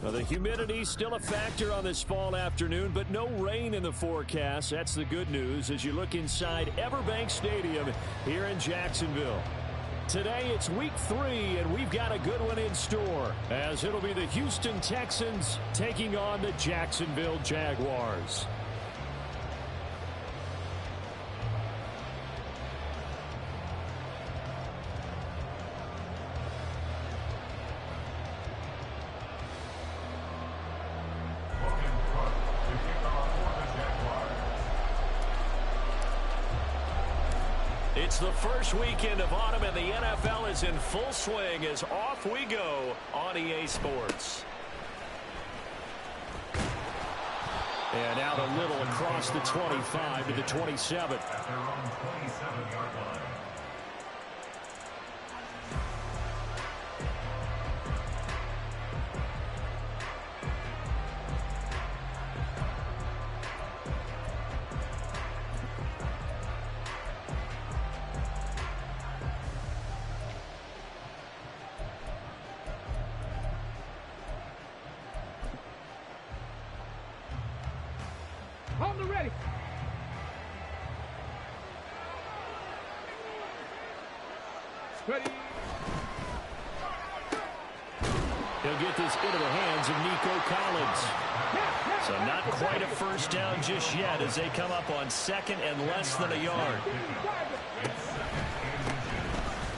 Well, the humidity still a factor on this fall afternoon, but no rain in the forecast. That's the good news as you look inside Everbank Stadium here in Jacksonville. Today it's week 3, and we've got a good one in store, as it'll be the Houston Texans taking on the Jacksonville Jaguars. It's the first weekend of autumn, and the NFL is in full swing as off we go on EA Sports. And out a little across the 25 to the 27. At their own 27-yard line. On the ready. Ready. He'll get this into the hands of Nico Collins. So not quite a first down just yet as they come up on second and less than a yard.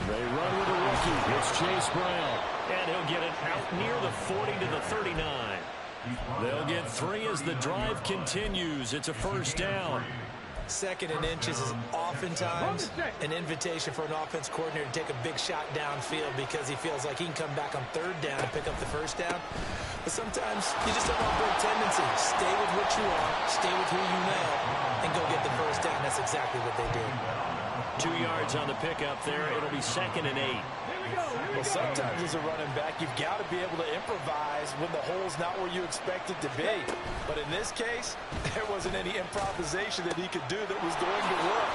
They run with a rookie. It's Chase Brown. And he'll get it out near the 40 to the 39. They'll get 3 as the drive continues. It's a first down. Second and inches is oftentimes an invitation for an offense coordinator to take a big shot downfield because he feels like he can come back on third down and pick up the first down. But sometimes you just have a great tendency. Stay with what you are, stay with who you know, and go get the first down. That's exactly what they did. 2 yards on the pickup there. It'll be second and 8. Well, sometimes as a running back, you've got to be able to improvise when the hole's not where you expect it to be. But in this case, there wasn't any improvisation that he could do that was going to work.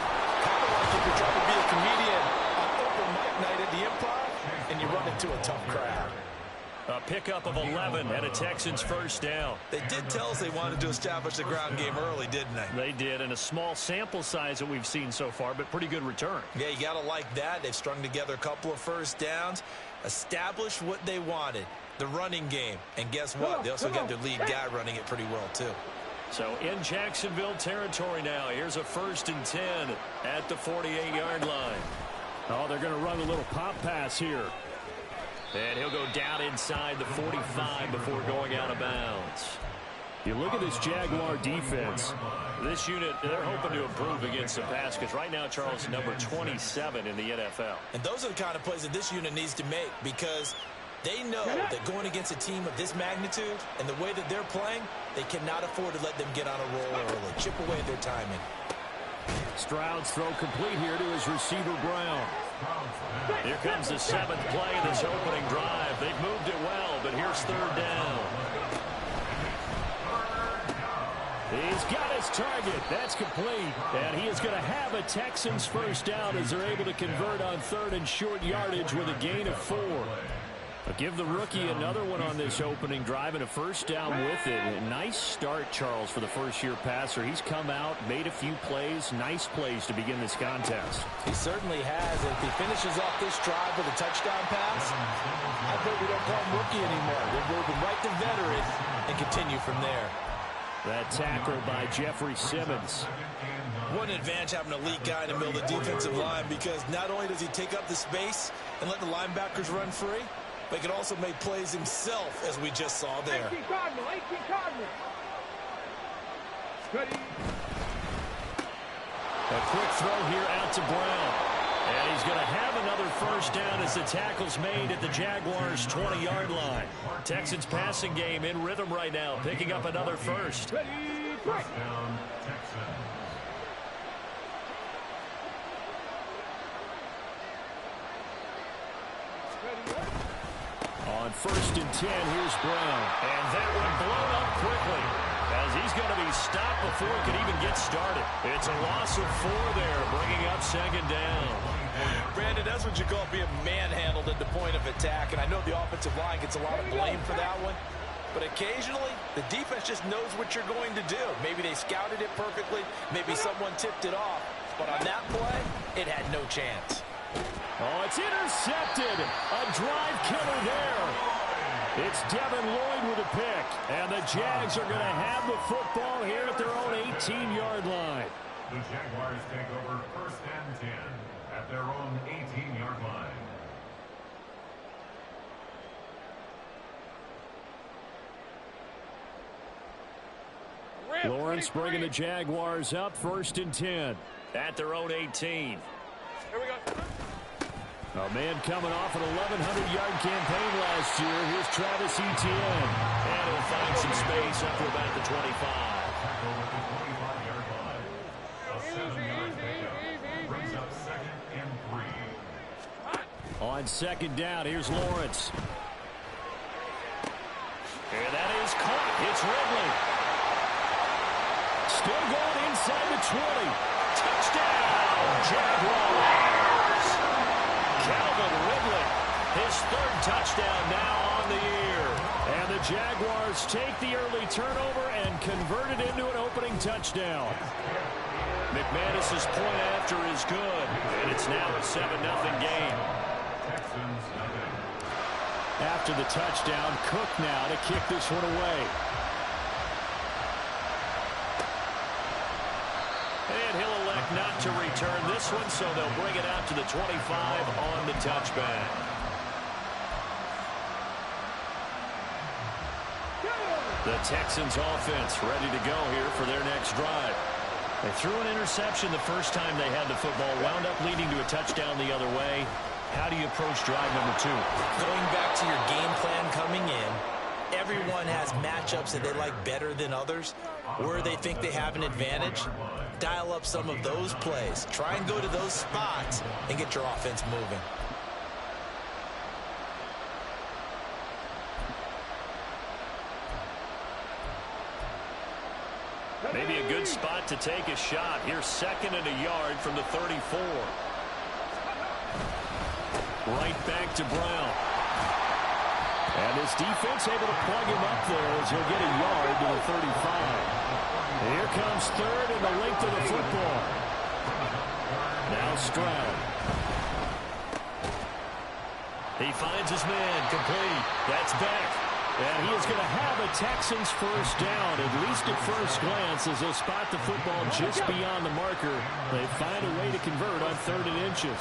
Kind of like if you're trying to be a comedian on open mic night at the Improv, and you run into a tough crowd. A pickup of 11 and a Texans first down. They did tell us they wanted to establish the ground game early, didn't they? They did, and a small sample size that we've seen so far, but pretty good return. Yeah, you got to like that. They've strung together a couple of first downs, established what they wanted, the running game. And guess what? They also got their lead guy running it pretty well, too. So in Jacksonville territory now, here's a first and 10 at the 48-yard line. Oh, they're going to run a little pop pass here. And he'll go down inside the 45 before going out of bounds. You look at this Jaguar defense. This unit, they're hoping to improve against the pass because right now, Charles, number 27 in the NFL. And those are the kind of plays that this unit needs to make because they know that going against a team of this magnitude and the way that they're playing, they cannot afford to let them get on a roll early. Chip away at their timing. Stroud's throw complete here to his receiver, Brown. Here comes the 7th play of this opening drive. They've moved it well, but here's third down. He's got his target. That's complete. And he is going to have a Texans first down as they're able to convert on third and short yardage with a gain of 4. But give the rookie another one on this opening drive and a first down with it. A nice start, Charles, for the first-year passer. He's come out, made a few plays, nice plays to begin this contest. He certainly has. If he finishes off this drive with a touchdown pass, I bet we don't call him rookie anymore. We'll move him right to veteran and continue from there. That tackle by Jeffrey Simmons. What an advantage having a lead guy in the middle of the defensive line because not only does he take up the space and let the linebackers run free, but he can also make plays himself, as we just saw there. 18 Cardinal. Ready. A quick throw here out to Brown. And he's going to have another first down as the tackle's made at the Jaguars' 20-yard line. Texans passing game in rhythm right now, picking up another first. Ready. First down, Texans. On first and 10, here's Brown. And that one blown up quickly as he's going to be stopped before it could even get started. It's a loss of 4 there, bringing up second down. Brandon, that's what you call being manhandled at the point of attack. And I know the offensive line gets a lot of blame for that one. But occasionally, the defense just knows what you're going to do. Maybe they scouted it perfectly. Maybe someone tipped it off. But on that play, it had no chance. Oh, it's intercepted. A drive killer there. It's Devin Lloyd with a pick. And the Jags are going to have the football here at their own 18-yard line. The Jaguars take over 1st and 10 at their own 18-yard line. Lawrence bringing the Jaguars up 1st and 10 at their own 18. Here we go. A man coming off an 1,100-yard campaign last year. Here's Travis Etienne. And he'll find some space up to about the 25. Tackle at the 25-yard line. A 7-yard pickup brings up 2nd and 3. On 2nd down, here's Lawrence. And that is caught. It's Ridley. Still going inside the 20. Touchdown, Jaguars. Calvin Ridley, his 3rd touchdown now on the year. And the Jaguars take the early turnover and convert it into an opening touchdown. McManus's point after is good, and it's now a 7-0 game. Texans nothing. After the touchdown, Cook now to kick this one away. And he'll elect not to return this one, so they'll bring it out to the 25 on the touchback. The Texans offense ready to go here for their next drive. They threw an interception the first time they had the football, wound up leading to a touchdown the other way. How do you approach drive number 2? Going back to your game plan coming in, everyone has matchups that they like better than others, where they think they have an advantage. Dial up some of those plays. Try and go to those spots and get your offense moving. Maybe a good spot to take a shot. Here's 2nd and a yard from the 34. Right back to Brown. And this defense able to plug him up there as he'll get a yard to the 35. Here comes 3rd and the length of the football. Now Stroud. He finds his man complete. That's Beck. And he is going to have a Texans first down, at least at first glance, as they'll spot the football just beyond the marker. They find a way to convert on 3rd and inches.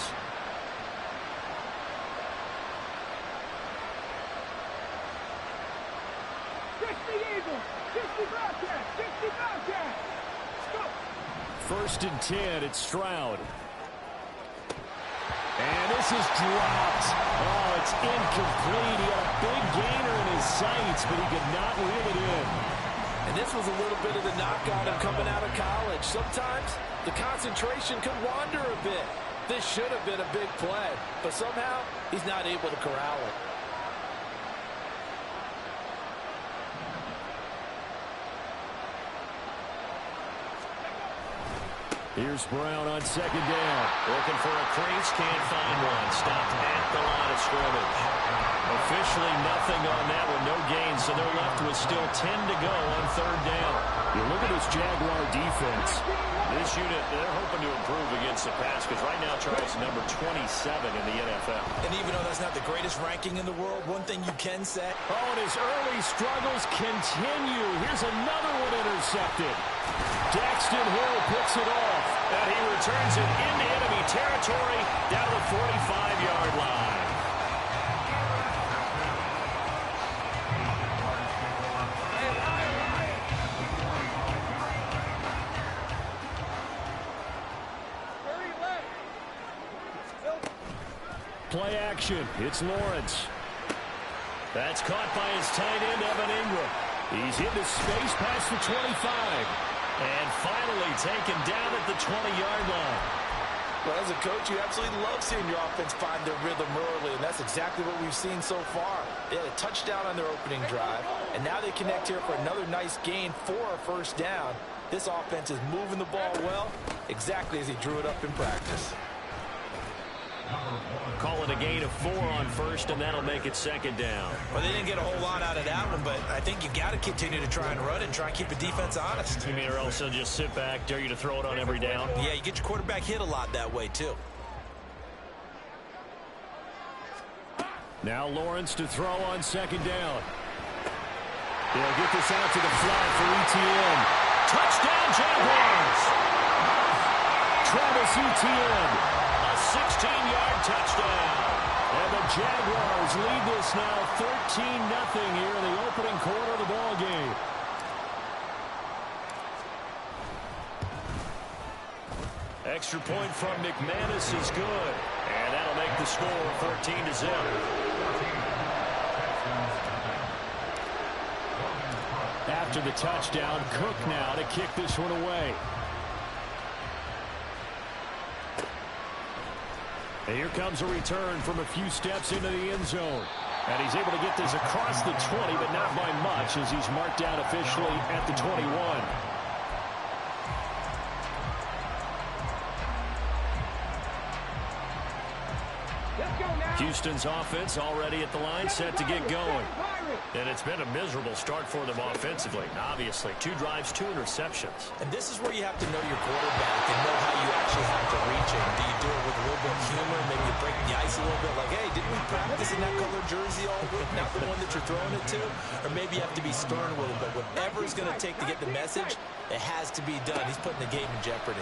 First and 10, it's Stroud. And this is dropped. Oh, it's incomplete. He had a big gainer in his sights, but he could not reel it in. And this was a little bit of the knockout of coming out of college. Sometimes the concentration could wander a bit. This should have been a big play, but somehow he's not able to corral it. Here's Brown on 2nd down. Looking for a crease, can't find one. Stopped at the line of scrimmage. Officially nothing on that one, no gain, so they're left with still 10 to go on 3rd down. You look at this Jaguar defense. This unit, they're hoping to improve against the pass because right now Charles is number 27 in the NFL. And even though that's not the greatest ranking in the world, one thing you can say. Oh, and his early struggles continue. Here's another one intercepted. Daxton Hill picks it off, and he returns it into enemy territory down to the 45-yard line. Play action. It's Lawrence. That's caught by his tight end, Evan Ingram. He's into space past the 25. And finally taken down at the 20-yard line. Well, as a coach, you absolutely love seeing your offense find their rhythm early, and that's exactly what we've seen so far. They had a touchdown on their opening drive, and now they connect here for another nice gain for a first down. This offense is moving the ball well, exactly as he drew it up in practice. Call it a gain of 4 on first, and that'll make it second down. Well, they didn't get a whole lot out of that one, but I think you've got to continue to try and run it and try and keep the defense honest. You mean, or else they'll just sit back, dare you to throw it on every down? Yeah, you get your quarterback hit a lot that way, too. Now Lawrence to throw on second down. They'll get this out to the flat for ETN. Touchdown, Jaguars! Travis Etienne, a 16-yard touchdown. And the Jaguars lead this now 13-0 here in the opening quarter of the ball game. Extra point from McManus is good. And that'll make the score 14-0. After the touchdown, Cook now to kick this one away. And here comes a return from a few steps into the end zone. And he's able to get this across the 20, but not by much, as he's marked down officially at the 21. Houston's offense already at the line, set to get going. And it's been a miserable start for them offensively. Obviously, 2 drives, 2 interceptions. And this is where you have to know your quarterback and know how you actually have to reach him. Do you do it with a little bit of humor? Maybe you break the ice a little bit like, hey, didn't we practice in that color jersey all week? Not the one that you're throwing it to? Or maybe you have to be stern with him. But whatever it's going to take to get the message, it has to be done. He's putting the game in jeopardy.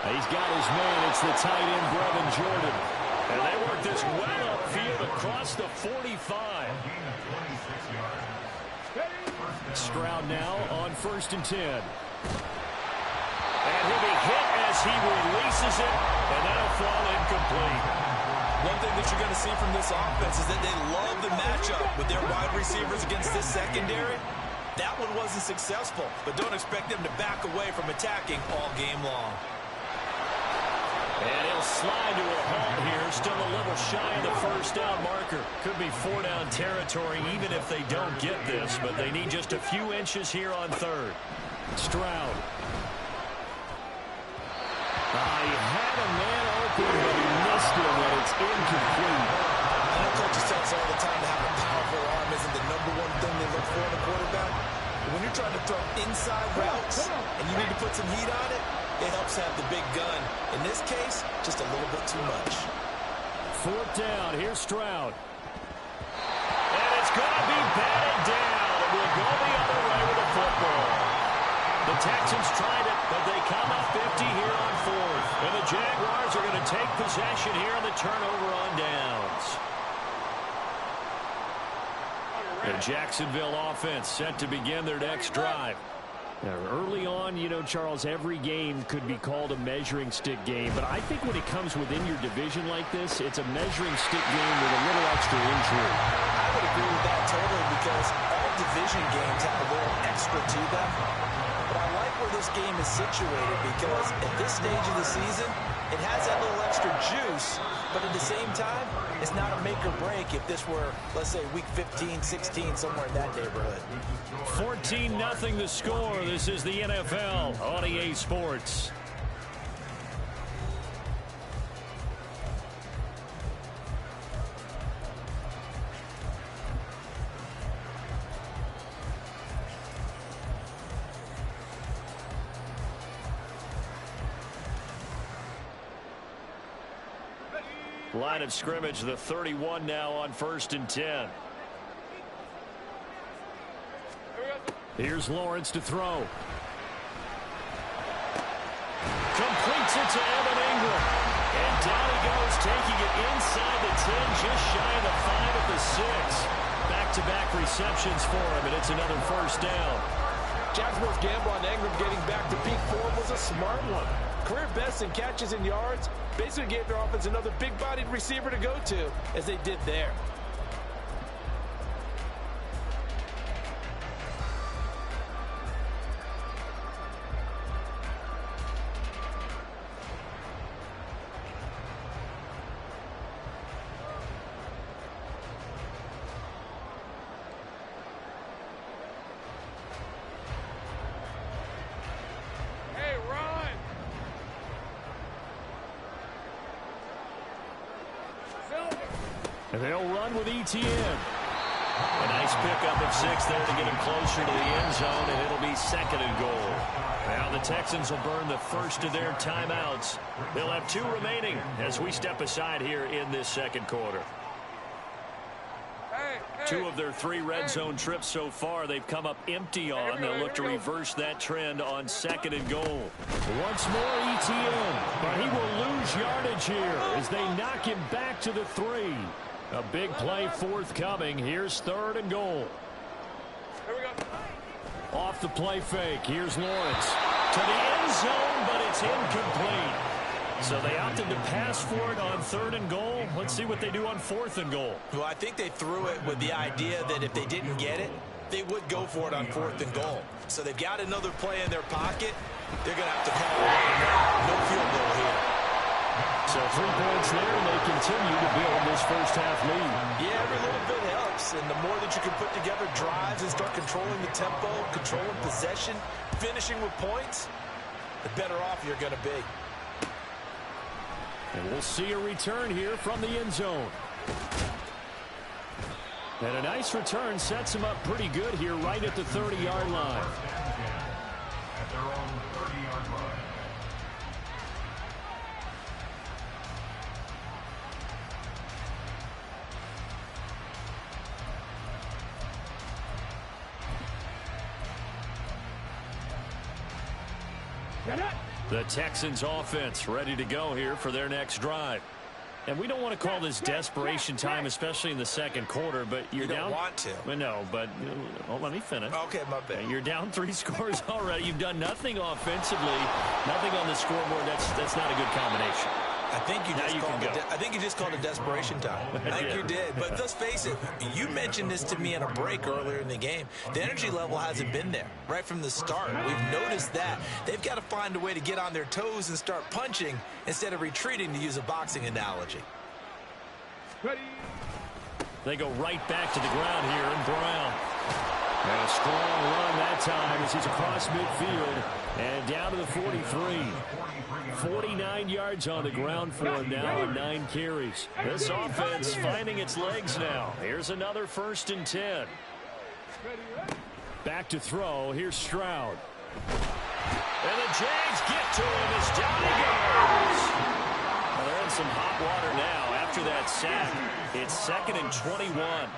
He's got his man. It's the tight end, Brevin Jordan. And they work this well upfield across the 45. Stroud now on 1st and 10. And he'll be hit as he releases it, and that'll fall incomplete. One thing that you're going to see from this offense is that they love the matchup with their wide receivers against this secondary. That one wasn't successful, but don't expect them to back away from attacking all game long. And he'll slide to a halt here, still a little shy of the first down marker. Could be 4-down territory even if they don't get this, but they need just a few inches here on 3rd. Stroud. He had a man open, but he missed him, and it's incomplete. I know coaches tell us all the time to have a powerful arm isn't the #1 thing they look for in a quarterback. But when you're trying to throw inside routes and you need to put some heat on it, it helps have the big gun. In this case, just a little bit too much. 4th down. Here's Stroud. And it's going to be batted down. It will go the other way with the football. The Texans tried it, but they come up 50 here on 4th. And the Jaguars are going to take possession here on the turnover on downs. The Jacksonville offense set to begin their next drive. Now, early on, you know, Charles, every game could be called a measuring stick game. But I think when it comes within your division like this, it's a measuring stick game with a little extra intrigue. I would agree with that totally because all division games have a little extra to them. But I like where this game is situated because at this stage of the season, it has that little extra juice. But at the same time, it's not a make or break if this were, let's say, week 15, 16, somewhere in that neighborhood. 14-0 the score. This is the NFL on EA Sports. Line of scrimmage, the 31 now on 1st and 10. Here's Lawrence to throw. Completes it to Evan Ingram. And down he goes, taking it inside the 10, just shy of the 5 at the 6. Back-to-back receptions for him, and it's another 1st down. Jacksonville's gamble on Ingram getting back to peak form was a smart one. Career best in catches and yards. Basically gave their offense another big-bodied receiver to go to, as they did there. And they'll run with ETN. A nice pickup of 6 there to get him closer to the end zone, and it'll be 2nd and goal. Now the Texans will burn the first of their timeouts. They'll have 2 remaining as we step aside here in this 2nd quarter. 2 of their 3 red zone trips so far they've come up empty on. They'll look to reverse that trend on 2nd and goal. Once more ETN, but he will lose yardage here as they knock him back to the 3. A big play forthcoming. Here's 3rd and goal. Here we go. Off the play fake. Here's Lawrence to the end zone, but it's incomplete. So they opted to pass for it on 3rd and goal. Let's see what they do on 4th and goal. Well, I think they threw it with the idea that if they didn't get it, they would go for it on 4th and goal. So they've got another play in their pocket. They're going to have to call it right now. No field goal here. So 3 points there, and they continue to build this first half lead. Yeah, every little bit helps, and the more that you can put together drives and start controlling the tempo, controlling possession, finishing with points, the better off you're going to be. And we'll see a return here from the end zone. And a nice return sets him up pretty good here right at the 30-yard line. At their own 30-yard line. The Texans offense ready to go here for their next drive. And we don't want to call this desperation time, especially in the 2nd quarter, but you're down. You don't want to. Well, no, but let me finish. Okay, my bad. You're down 3 scores already. You've done nothing offensively, nothing on the scoreboard. That's not a good combination. I think you just called it desperation time. I think you did. But let's face it, you mentioned this to me in a break earlier in the game. The energy level hasn't been there right from the start. We've noticed that. They've got to find a way to get on their toes and start punching instead of retreating, to use a boxing analogy. They go right back to the ground here, and Brown. And a strong run that time as he's across midfield and down to the 43. 49 yards on the ground for him now on 9 carries. This offense finding its legs now. Here's another 1st and 10. Back to throw. Here's Stroud. And the Jags get to him as down he goes. Well, they're in some hot water now after that sack. It's 2nd and 21.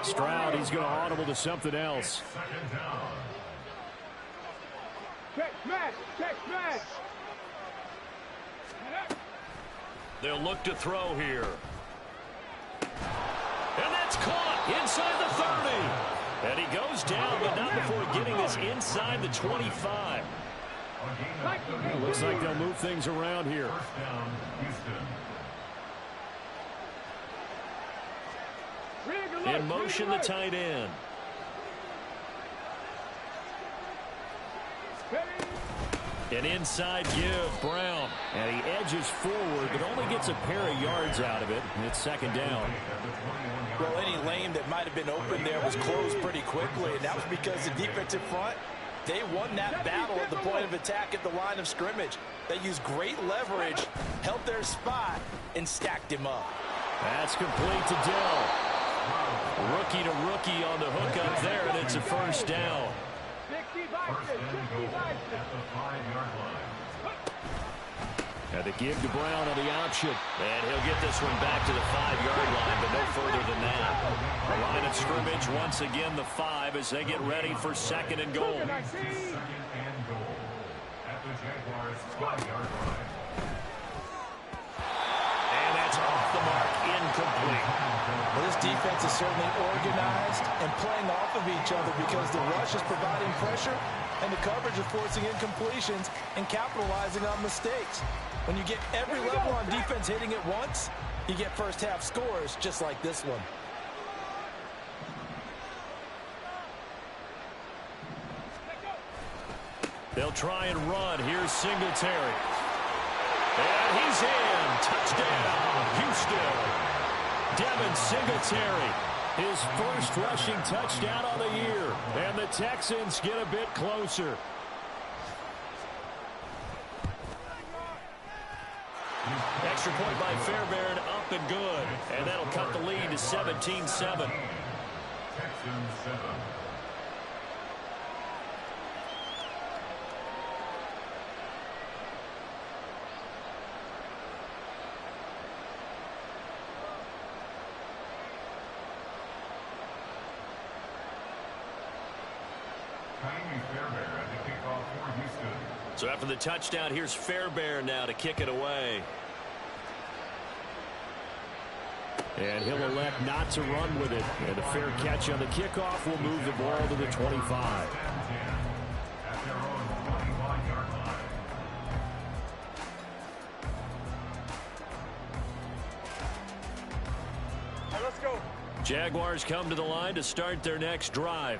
Stroud, he's going to audible to something else. Check smash. They'll look to throw here. And that's caught inside the 30. And he goes down, but not before getting this inside the 25. It looks like they'll move things around here. In motion, the tight end. An inside give, Brown. And he edges forward, but only gets a pair of yards out of it. And it's 2nd down. Well, any lane that might have been open there was closed pretty quickly, and that was because the defensive front, they won that battle at the point of attack at the line of scrimmage. They used great leverage, held their spot, and stacked him up. That's complete to Dell. Rookie to rookie on the hook up there, and it's a 1st down. 1st and goal at the 5-yard line. And the give to Brown on the option. And he'll get this one back to the 5-yard line, but no further than that. The line of scrimmage once again the 5 as they get ready for 2nd and goal. 2nd and goal at the Jaguars' 5-yard line. And that's off the mark, incomplete. Well, this defense is certainly organized and playing off of each other because the rush is providing pressure and the coverage is forcing incompletions and capitalizing on mistakes. When you get every level on defense hitting at once, you get first half scores just like this one. They'll try and run. Here's Singletary. And he's in. Touchdown, Houston. Devin Singletary, his first rushing touchdown on the year. And the Texans get a bit closer. Extra point by Fairbairn, up up and good. And that'll cut the lead to 17-7. Texans 7. So after the touchdown, here's Fairbairn now to kick it away. And he'll elect not to run with it. And a fair catch on the kickoff will move the ball to the 25. Hey, let's go. Jaguars come to the line to start their next drive.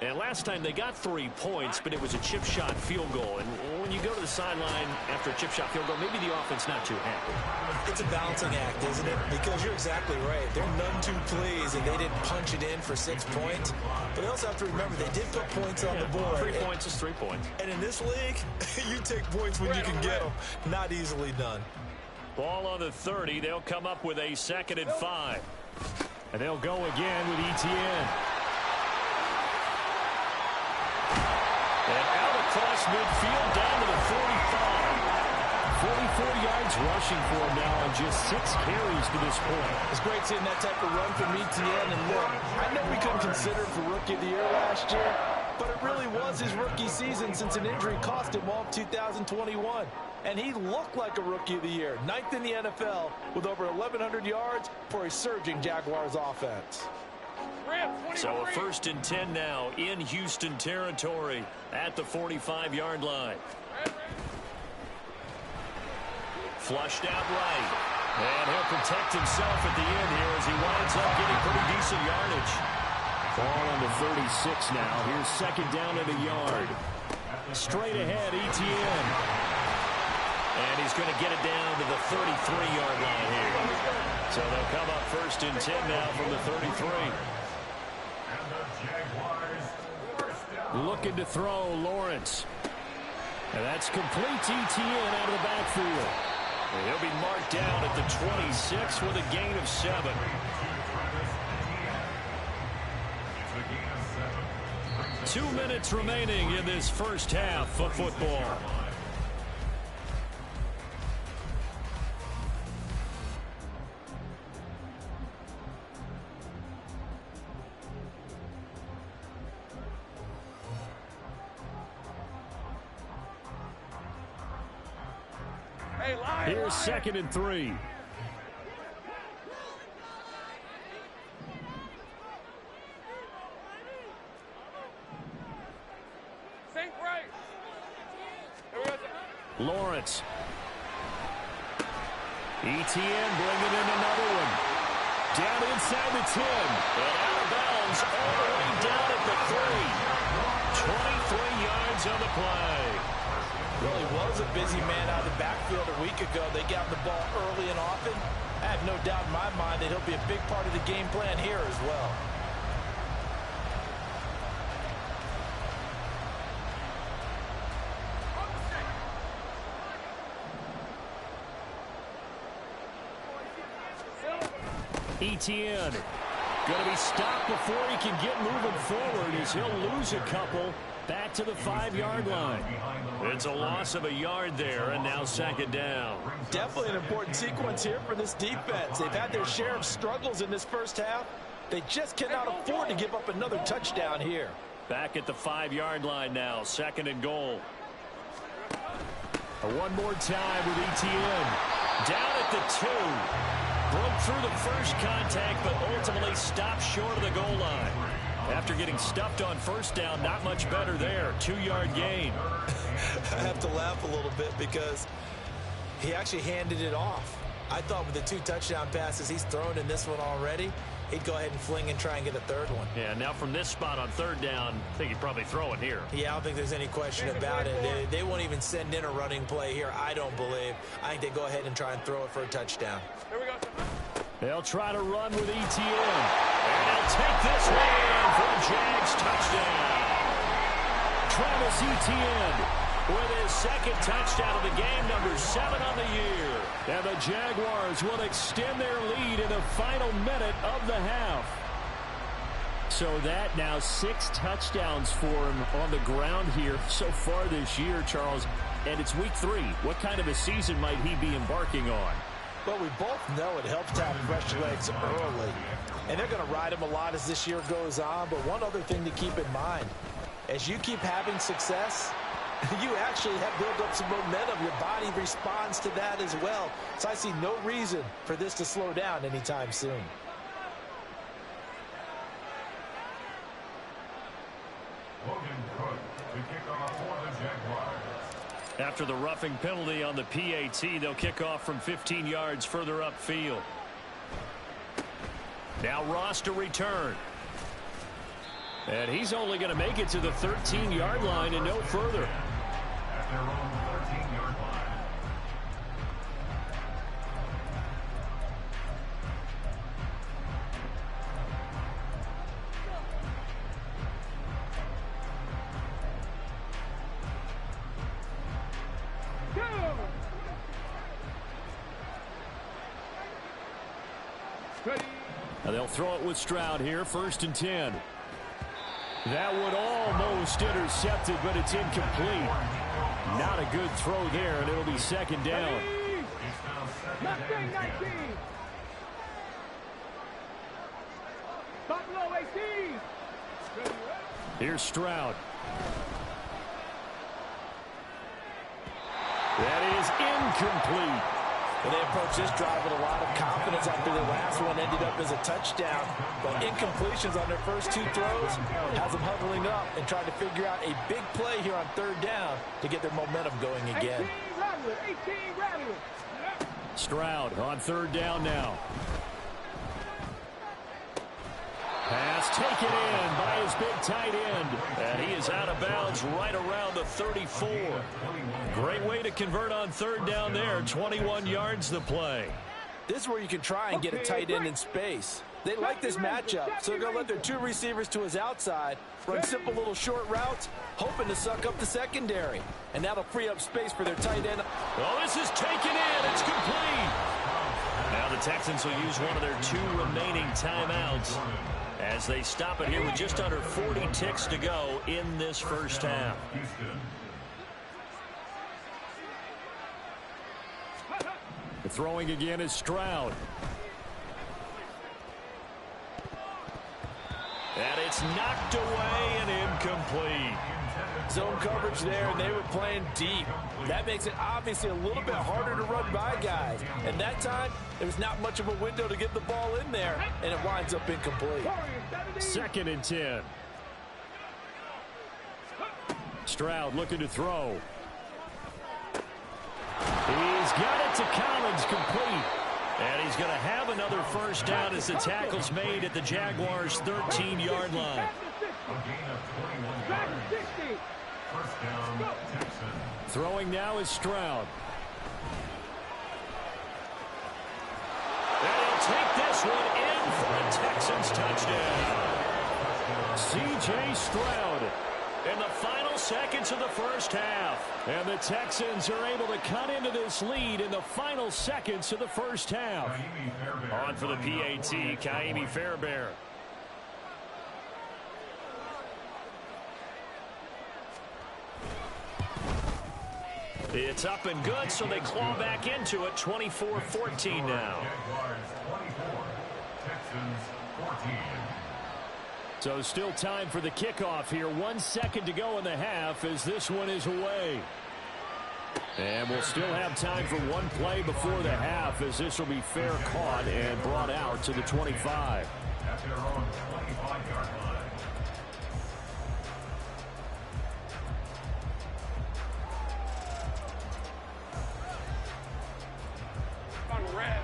And last time they got 3 points, but it was a chip shot field goal. And when you go to the sideline after a chip shot field goal, maybe the offense not too happy. It's a balancing act, isn't it? Because you're exactly right. They're none too pleased and they didn't punch it in for 6 points. But they also have to remember they did put points on the board. 3 points is 3 points. And in this league, you take points when you can get them. Not easily done. Ball on the 30. They'll come up with a 2nd and 5. And they'll go again with Etienne. And out across midfield down to the 45. 44 yards rushing for him now on just 6 carries to this point. It's great seeing that type of run from Etienne. And look, I know we couldn't consider him for Rookie of the Year last year, but it really was his rookie season since an injury cost him all of 2021. And he looked like a Rookie of the Year, 9th in the NFL with over 1,100 yards for a surging Jaguars offense. So a 1st and 10 now in Houston territory at the 45-yard line. Flushed out right. And he'll protect himself at the end here as he winds up getting pretty decent yardage. Ball on the 36 now. Here's 2nd down and a yard. Straight ahead, Etienne. And he's going to get it down to the 33-yard line here. So they'll come up 1st and 10 now from the 33. Looking to throw, Lawrence. And that's complete to Etienne out of the backfield. And he'll be marked down at the 26 with a gain of 7. 2 minutes remaining in this first half of football. Here's 2nd and 3. Think right. Lawrence. Etienne bringing in another one. Down inside the 10. And out of bounds all the way down at the 3. 23 yards on the play. Really was a busy man out of the backfield a week ago. They got the ball early and often. I have no doubt in my mind that he'll be a big part of the game plan here as well. Etienne going to be stopped before he can get moving forward as he'll lose a couple. Back to the 5-yard line. It's a loss of a yard there, and now 2nd down. Definitely an important sequence here for this defense. They've had their share of struggles in this first half. They just cannot afford to give up another touchdown here. Back at the 5-yard line now, 2nd and goal. One more time with Etienne. Down at the 2. Broke through the first contact, but ultimately stopped short of the goal line. After getting stuffed on 1st down, not much better there. 2-yard gain. I have to laugh a little bit because he actually handed it off. I thought with the 2 touchdown passes he's thrown in this one already, he'd go ahead and fling and try and get a 3rd one. Yeah, now from this spot on 3rd down, I think he'd probably throw it here. Yeah, I don't think there's any question about it. They won't even send in a running play here, I don't believe. I think they go ahead and try and throw it for a touchdown. Here we go. They'll try to run with Etienne. And they'll take this one for a Jags touchdown. Travis Etienne with his second touchdown of the game, number 7 on the year. And the Jaguars will extend their lead in the final minute of the half. So that now 6 touchdowns for him on the ground here so far this year, Charles. And it's week 3. What kind of a season might he be embarking on? Well, we both know it helps to have fresh legs early. And they're going to ride him a lot as this year goes on. But one other thing to keep in mind, as you keep having success, you actually have built up some momentum. Your body responds to that as well. So I see no reason for this to slow down anytime soon. Logan Cook to kick off for the Jaguars. After the roughing penalty on the PAT, they'll kick off from 15 yards further upfield. Now Ross to return. And he's only going to make it to the 13-yard line and no further. At their own 13-yard line. Now they'll throw it with Stroud here, 1st and 10. That would almost intercept it, but it's incomplete. Not a good throw there, and it'll be 2nd down. Mustang 19. Buffalo 18. Here's Stroud. That is incomplete. Well, they approach this drive with a lot of confidence after their last one ended up as a touchdown. But incompletions on their first 2 throws has them huddling up and trying to figure out a big play here on 3rd down to get their momentum going again. 18 Rattler. Stroud on 3rd down now. Pass taken in by his big tight end. And he is out of bounds right around the 34. Great way to convert on 3rd down there. 21 yards the play. This is where you can try and get a tight end in space. They like this matchup, so they're going to let their 2 receivers to his outside run simple little short routes, hoping to suck up the secondary. And that'll free up space for their tight end. Oh, this is taken in. It's complete. Now the Texans will use one of their 2 remaining timeouts as they stop it here with just under 40 ticks to go in this first half. The throwing again is Stroud. And it's knocked away and incomplete. Zone coverage there, and they were playing deep. That makes it obviously a little bit harder to run by guys. And that time, there was not much of a window to get the ball in there, and it winds up incomplete. 2nd and 10. Stroud looking to throw. He's got it to Collins, complete. And he's going to have another first down as the tackle's made at the Jaguars' 13-yard line. A gain of 21 yards. First down, Texans. Throwing now is Stroud. And he'll take this one in for a Texans touchdown. C.J. Stroud in the final seconds of the first half. And the Texans are able to cut into this lead in the final seconds of the first half. On for the PAT, Ka'imi Fairbairn. It's up and good, so they claw back into it. 24-14 now. Jaguars 24, Texans 14. So still time for the kickoff here. 1 second to go in the half as this one is away. And we'll still have time for one play before the half as this will be fair caught and brought out to the 25. At their own 25-yard line. On red.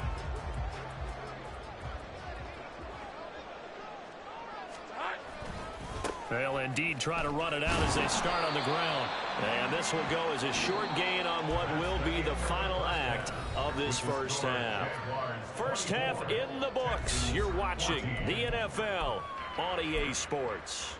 They'll indeed try to run it out as they start on the ground. And this will go as a short gain on what will be the final act of this first half. First half in the books. You're watching the NFL on EA Sports.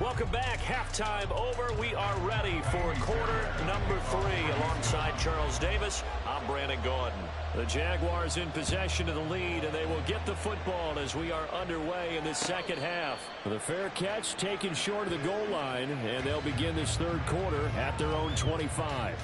Welcome back. Halftime over. We are ready for quarter number 3. Alongside Charles Davis, I'm Brandon Gaudin. The Jaguars in possession of the lead, and they will get the football as we are underway in this second half. The fair catch taken short of the goal line, and they'll begin this third quarter at their own 25.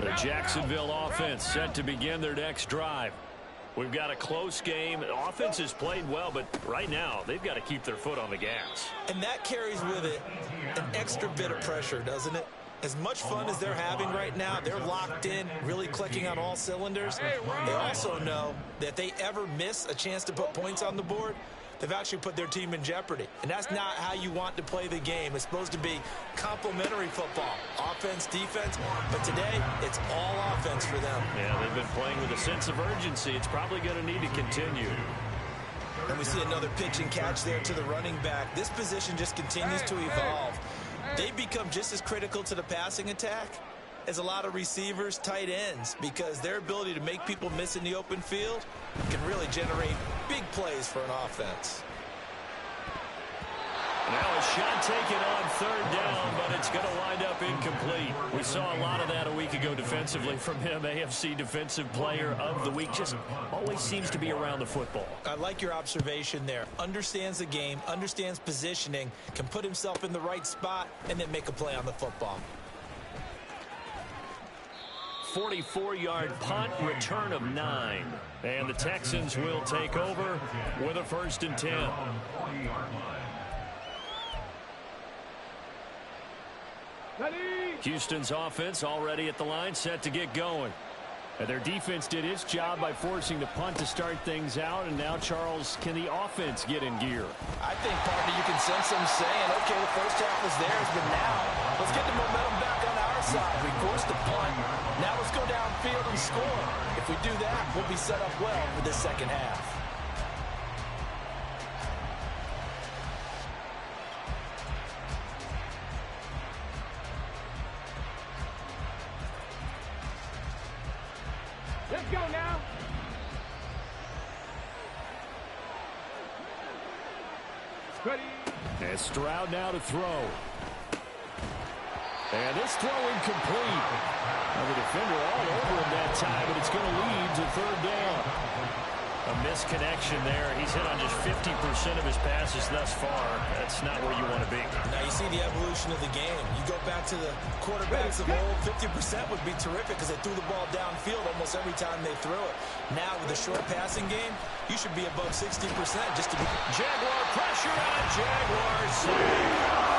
The Jacksonville offense set to begin their next drive. We've got a close game. The offense has played well, but right now they've got to keep their foot on the gas. And that carries with it an extra bit of pressure, doesn't it? As much fun as they're having right now, they're locked in, really clicking on all cylinders. They also know that if they ever miss a chance to put points on the board, they've actually put their team in jeopardy. And that's not how you want to play the game. It's supposed to be complementary football, offense, defense. But today, it's all offense for them. Yeah, they've been playing with a sense of urgency. It's probably going to need to continue. And we see another pitch and catch there to the running back. This position just continues to evolve. They become just as critical to the passing attack as a lot of receivers, tight ends, because their ability to make people miss in the open field can really generate big plays for an offense. Now a shot taken on third down, but it's going to wind up incomplete. We saw a lot of that a week ago defensively from him. AFC Defensive Player of the Week. Just always seems to be around the football. I like your observation there. Understands the game, understands positioning, can put himself in the right spot, and then make a play on the football. 44-yard punt, return of 9. And the Texans will take over with a 1st and 10. Houston's offense already at the line, set to get going. And their defense did its job by forcing the punt to start things out. And now, Charles, can the offense get in gear? I think, partner, you can sense them saying, okay, the first half was theirs, but now let's get the momentum back on our side. We forced the punt. Now let's go downfield and score. If we do that, we'll be set up well for this second half. Let's go now. Ready. And Stroud now to throw. And this throw incomplete. Well, the defender all over him that time, but it's going to lead to third down. A misconnection there. He's hit on just 50% of his passes thus far. That's not where you want to be. Now you see the evolution of the game. You go back to the quarterbacks of old, 50% would be terrific because they threw the ball downfield almost every time they threw it. Now with the short passing game, you should be above 60% just to be. Jaguar pressure on a Jaguar sack.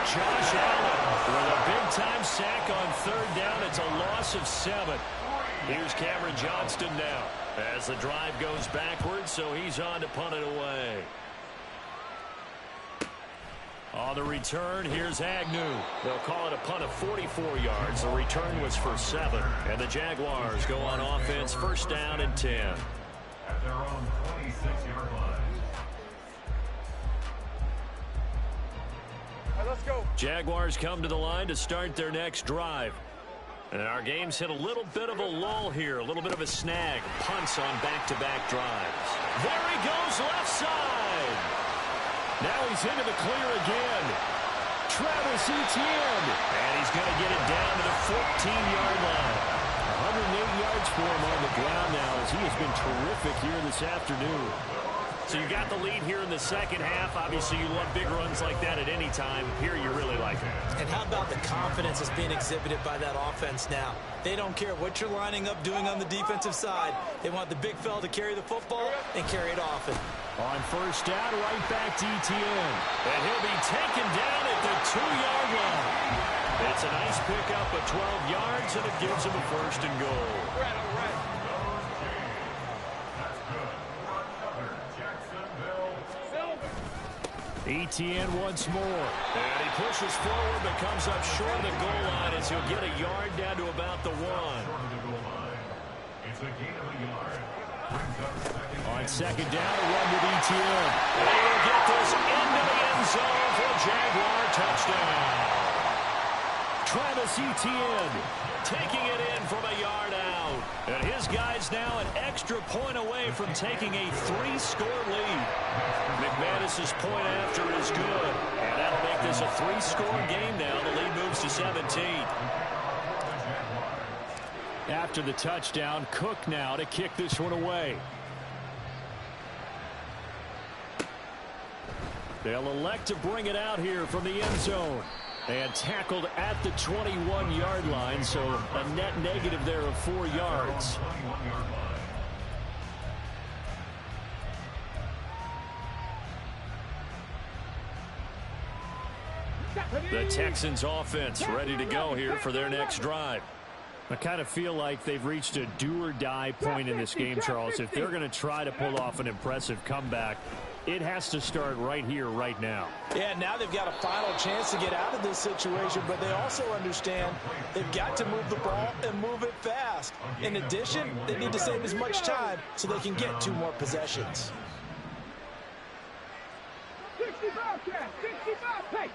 Josh Allen with a big-time sack on third down. It's a loss of 7. Here's Cameron Johnston now as the drive goes backwards, so he's on to punt it away. On the return, here's Agnew. They'll call it a punt of 44 yards. The return was for 7. And the Jaguars go on offense, 1st down and 10. At their own 26-yard line. All right, let's go. Jaguars come to the line to start their next drive. And our game's hit a little bit of a lull here, a little bit of a snag. Punts on back-to-back drives. There he goes, left side. Now he's into the clear again. Travis Etienne. And he's going to get it down to the 14-yard line. 108 yards for him on the ground now as he has been terrific here this afternoon. So you got the lead here in the second half. Obviously, you love big runs like that at any time. Here, you really like it. And how about the confidence that's being exhibited by that offense now? They don't care what you're lining up doing on the defensive side. They want the big fella to carry the football and carry it often. On 1st down, right back to Etienne. And he'll be taken down at the 2-yard line. It's a nice pickup of 12 yards, and it gives him a 1st and goal. Right, all right. Etienne once more. And he pushes forward, but comes up short of the goal line as he'll get a yard down to about the 1. Short of the goal line. It's a gain of a yard. Brings up 2nd On second down, a run with ETN. And he will get this into the end zone for a Jaguar touchdown. Travis Etienne taking it in from a yard out. And his guys now an extra point away from taking a 3-score lead. McManus's point after is good. And that'll make this a 3-score game now. The lead moves to 17. After the touchdown, Cook now to kick this one away. They'll elect to bring it out here from the end zone. And tackled at the 21-yard line, so a net negative there of 4 yards. The Texans offense ready to go here for their next drive. I kind of feel like they've reached a do-or-die point in this game, Charles. If they're going to try to pull off an impressive comeback, it has to start right here, right now. Yeah, now they've got a final chance to get out of this situation, but they also understand they've got to move the ball and move it fast. In addition, they need to save as much time so they can get 2 more possessions. 65, 65, hey.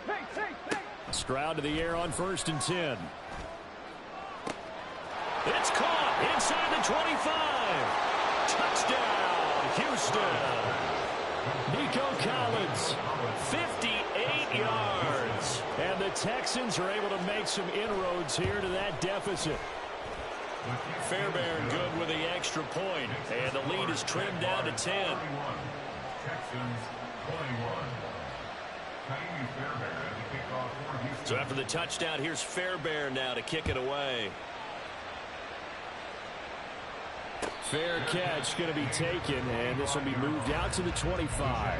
Stroud to the air on 1st and 10. It's caught inside the 25. Touchdown, Houston. Nico Collins, 58 yards. And the Texans are able to make some inroads here to that deficit. Fairbairn good with the extra point. And the lead is trimmed down to 10. Texans 21. So after the touchdown, here's Fairbairn now to kick it away. Fair catch going to be taken, and this will be moved out to the 25.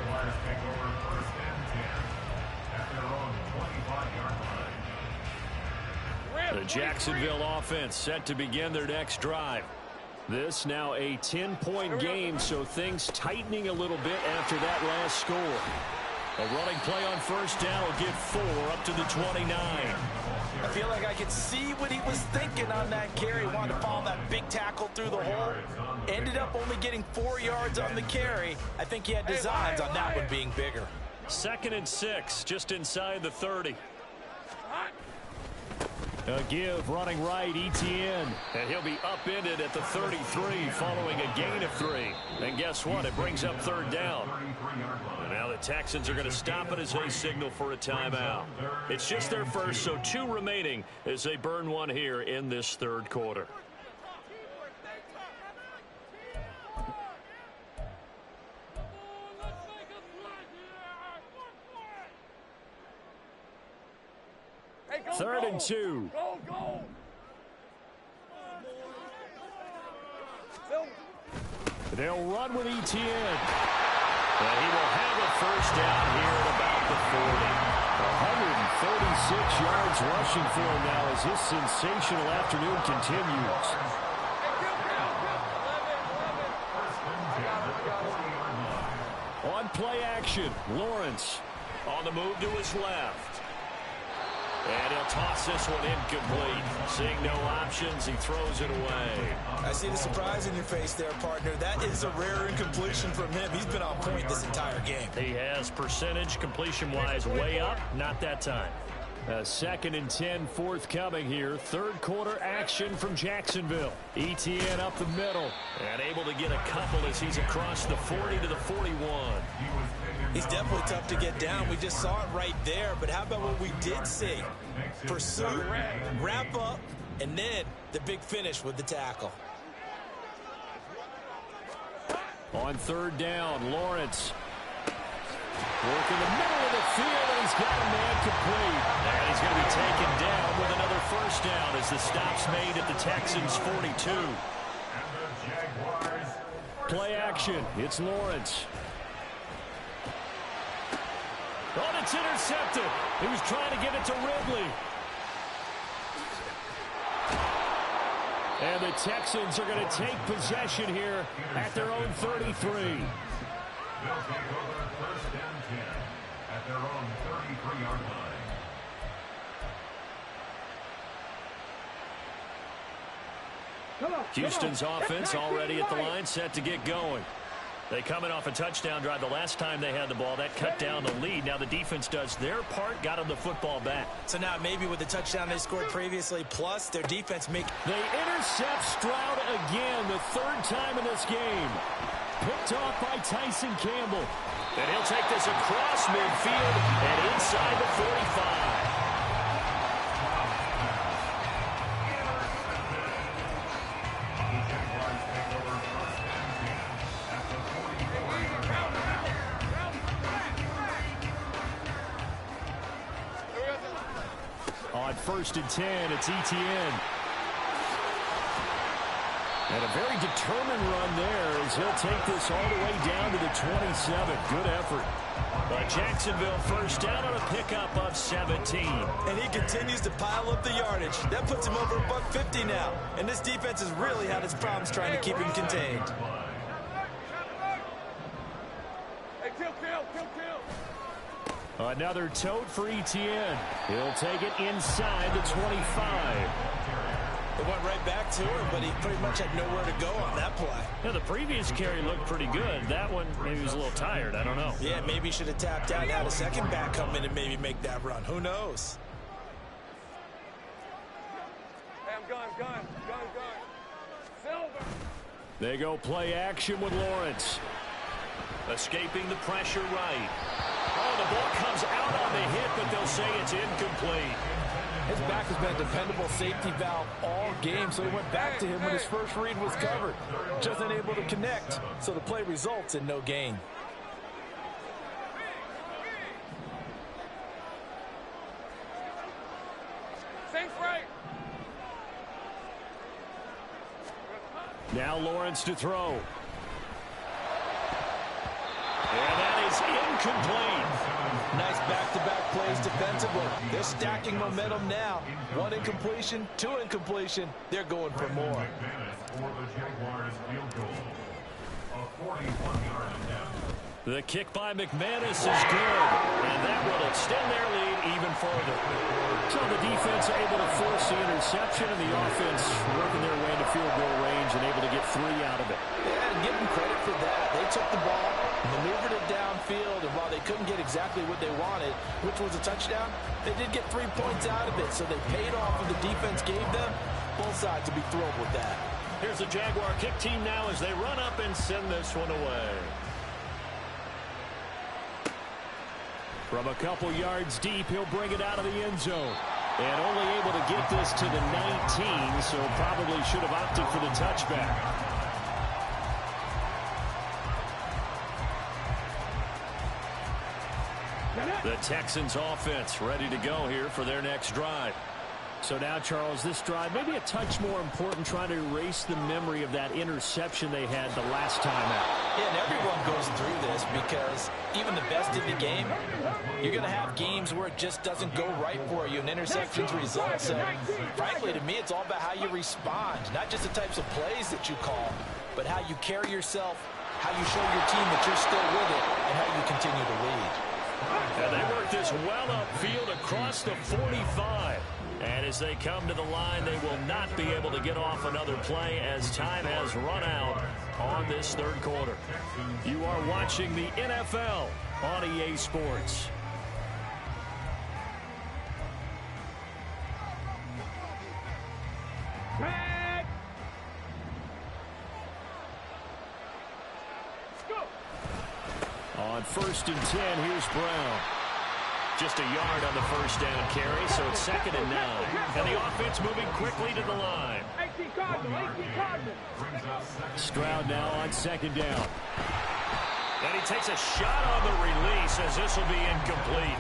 The Jacksonville offense set to begin their next drive. This now a 10-point game, so things tightening a little bit after that last score. A running play on 1st down will get 4 up to the 29. I feel like I could see what he was thinking on that carry. Wanted to follow that big tackle through the hole. Ended up only getting 4 yards on the carry. I think he had designs on that one being bigger. 2nd and 6, just inside the 30. A give running right, Etienne. And he'll be upended at the 33 following a gain of 3. And guess what? It brings up 3rd down. And now the Texans are going to stop it as they signal for a timeout. It's just their first, so 2 remaining as they burn one here in this 3rd quarter. Third and 2. Go. They'll run with Etienne. And he will have a 1st down here at about the 40. 136 yards rushing for him now as his sensational afternoon continues. On play action, Lawrence on the move to his left. And he'll toss this one incomplete. Seeing no options, he throws it away. I see the surprise in your face there, partner. That is a rare incompletion from him. He's been on point this entire game. He has percentage completion-wise way up. Not that time. 2nd and 10 forthcoming here. 3rd quarter action from Jacksonville. Etienne up the middle. And able to get a couple as he's across the 40 to the 41. He's definitely tough to get down. We just saw it right there. But how about what we did see? Pursuit, wrap up, and then the big finish with the tackle. On 3rd down, Lawrence. Work in the middle of the field, and he's got a man complete. And he's going to be taken down with another 1st down as the stop's made at the Texans' 42. Play action. It's Lawrence. Oh, it's intercepted. He was trying to get it to Ridley. And the Texans are going to take possession here at their own 33. They'll take over 1st and 10 at their own 33-yard line. Houston's offense already at the line, set to get going. They come in off a touchdown drive the last time they had the ball. That cut down the lead. Now the defense does their part, got them the football back. So now maybe with the touchdown they scored previously, plus their defense make... They intercept Stroud again, the third time in this game. Picked off by Tyson Campbell. And he'll take this across midfield and inside the 45. On 1st and 10, it's Etienne. And a very determined run there as he'll take this all the way down to the 27. Good effort. But Jacksonville first down on a pickup of 17. And he continues to pile up the yardage. That puts him over $150 now. And this defense has really had its problems trying to keep him contained. Hey, kill. Another tote for Etienne. He'll take it inside the 25. It went right back to him, but he pretty much had nowhere to go on that play. Yeah, the previous carry looked pretty good. That one, maybe he was a little tired. I don't know. Yeah, maybe he should have tapped out. Had a second back come in and maybe make that run. Who knows? Hey, I'm gone. Silver. They go play action with Lawrence. Escaping the pressure right. Oh, the ball comes out on the hit, but they'll say it's incomplete. His back has been a dependable safety valve all game, so he went back to him when his first read was covered. Just unable to connect, so the play results in no gain. Saints right. Now Lawrence to throw. And that is incomplete. Nice back-to-back plays defensively. They're stacking momentum now. One incompletion, two incompletion. They're going for more. For the Jaguars field goal. A 41-yard attempt. The kick by McManus is good, and that will extend their lead even further. So the defense able to force the interception, and the offense working their way into field goal range and able to get 3 out of it. Yeah, and give them credit for that. They took the ball, maneuvered it downfield, and while they couldn't get exactly what they wanted, which was a touchdown, they did get 3 points out of it, so they paid off what the defense gave them. Both sides will be thrilled with that. Here's the Jaguar kick team now as they run up and send this one away. From a couple yards deep, he'll bring it out of the end zone. And only able to get this to the 19, so probably should have opted for the touchback. The Texans offense ready to go here for their next drive. So now, Charles, this drive maybe a touch more important, trying to erase the memory of that interception they had the last time out. Yeah, and everyone goes through this because even the best in the game, you're going to have games where it just doesn't go right for you and interceptions result. So, frankly, to me, it's all about how you respond, not just the types of plays that you call, but how you carry yourself, how you show your team that you're still with it, and how you continue to lead. And they work this well upfield across the 45. And as they come to the line, they will not be able to get off another play as time has run out on this third quarter. You are watching the NFL on EA Sports. Back. Go. On 1st and 10, here's Brown. Just a yard on the first down carry, so it's 2nd and 9. And the offense moving quickly to the line. 18 Cardinal. Stroud now on 2nd down. And he takes a shot on the release as this will be incomplete.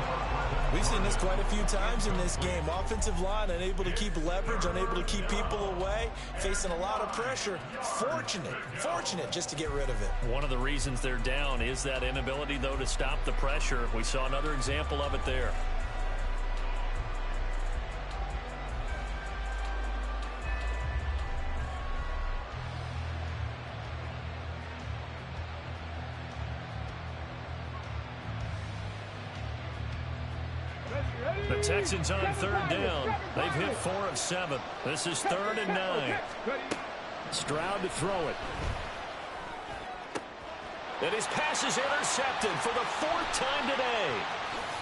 We've seen this quite a few times in this game. Offensive line unable to keep leverage, unable to keep people away, facing a lot of pressure. Fortunate just to get rid of it. One of the reasons they're down is that inability, though, to stop the pressure. We saw another example of it there. The Texans on 3rd down. They've hit 4 of 7. This is 3rd and 9. Stroud to throw it. And his pass is intercepted for the 4th time today.